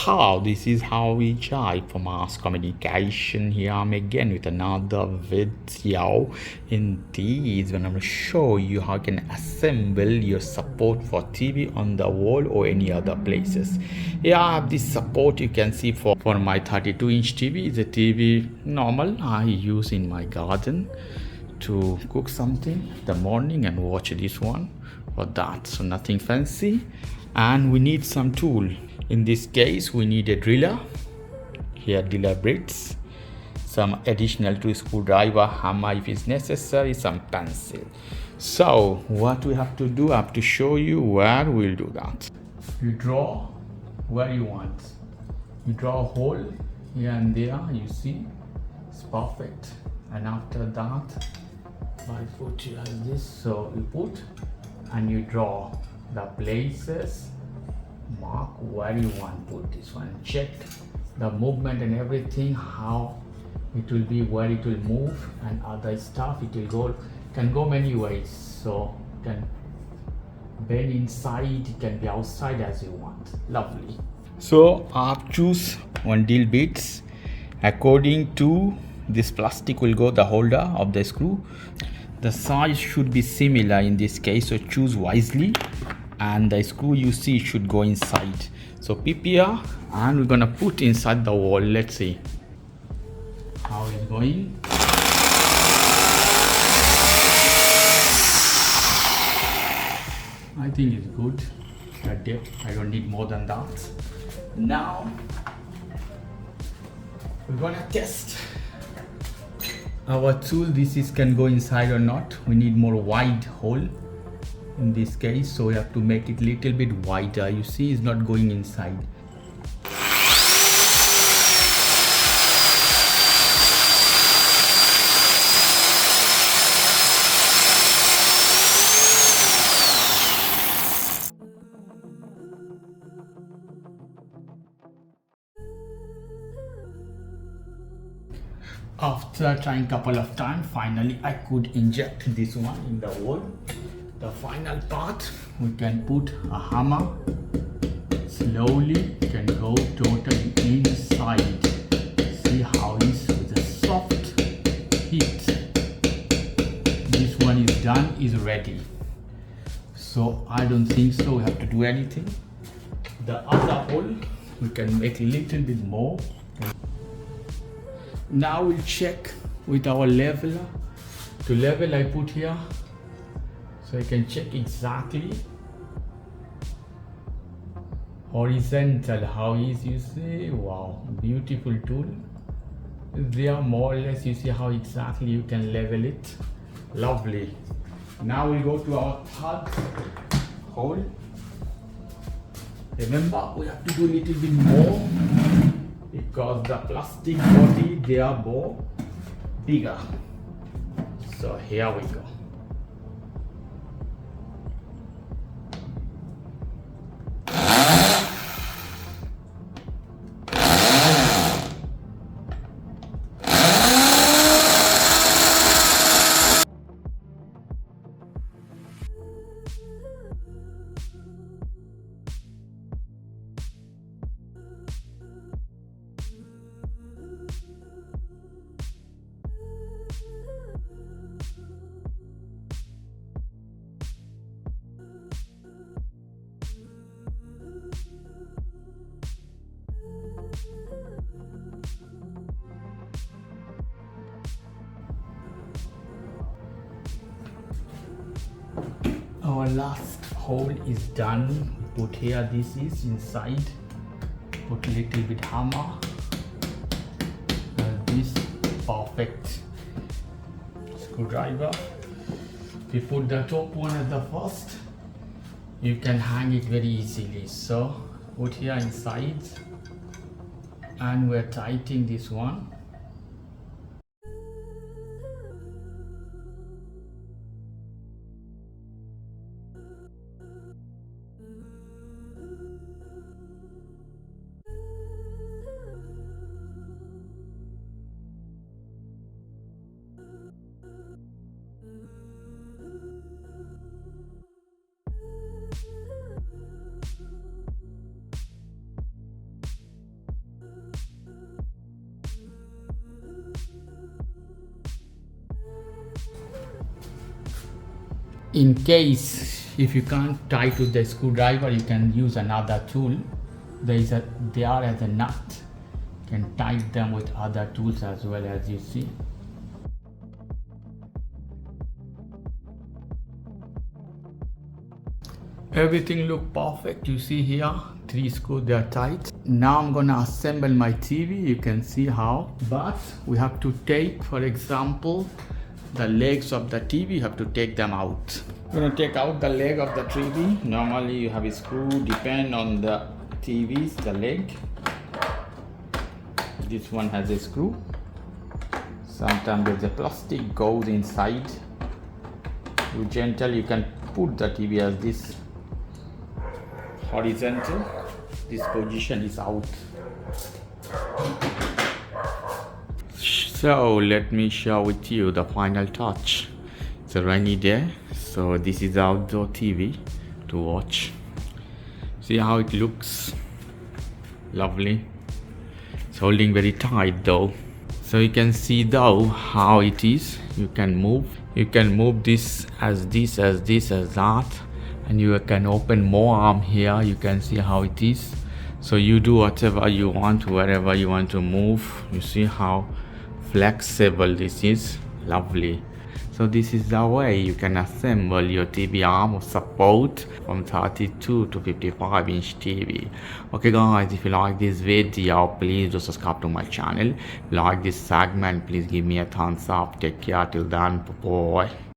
how this is how we try for mass communication. Here I'm again with another video. In this when I'm going to show you how you can assemble your support for TV on the wall or any other places. Here I have this support you can see for my 32-inch TV. It's a TV normal I use in my garden to cook something in the morning and watch this one for that. So nothing fancy, and we need some tool. In this case we need a driller, here driller bits, some additional tool, screwdriver, hammer if it's necessary, some pencil. So what we have to do, I have to show you where we'll do that. You draw where you want, you draw a hole here and there, you see it's perfect. And after that I put you like this, so you put and you draw the places, mark where you want to put this one, check the movement and everything, how it will be, where it will move and other stuff. It will go, can go many ways, so you can bend inside, it can be outside as you want. Lovely. So I've choose one drill bits according to this plastic will go the holder of the screw. The size should be similar in this case, so choose wisely, and the screw you see should go inside. So keep here and we're gonna put inside the wall. Let's see how it's going. I think it's good. That depth, I don't need more than that. Now we're gonna test our tool. This is can go inside or not. We need more wide hole in this case, so we have to make it little bit wider. You see it's not going inside. After trying couple of times, finally I could inject this one in the wall. The final part, we can put a hammer, slowly can go totally inside. See how it's with a soft heat. This one is done, is ready. So I don't think so we have to do anything. The other hole, we can make a little bit more. Now we'll check with our leveler. To level I put here, so I can check exactly horizontal how is, you see. Wow, beautiful tool. There more or less you see how exactly you can level it. Lovely. Now we go to our third hole. Remember we have to do a little bit more because the plastic body they are more bigger. So here we go. Our last hole is done. Put here, this is inside. Put a little bit hammer. This perfect screwdriver. If you put the top one at the first, you can hang it very easily. So put here inside, and we're tightening this one. In case if you can't tie to the screwdriver, you can use another tool. They are as a nut. You can tie them with other tools as well, as you see. Everything look perfect. You see here, 3 screws, they are tight. Now I'm gonna assemble my TV. You can see how, but we have to take, for example, the legs of the TV. You have to take them out. You're gonna take out the leg of the TV. Normally you have a screw, depend on the TVs, the leg. This one has a screw. Sometimes there's a plastic goes inside. You gentle, you can put the TV as this horizontal. This position is out. So let me share with you the final touch. It's a rainy day, so this is outdoor TV to watch. See how it looks, lovely. It's holding very tight though, so you can see though how it is. You can move this as that, and you can open more arm here. You can see how it is, so you do whatever you want, wherever you want to move. You see how flexible this is, lovely. So this is the way you can assemble your TV arm of support from 32 to 55-inch TV. Okay guys, if you like this video, please do subscribe to my channel. If you like this segment, please give me a thumbs up. Take care till then, bye bye.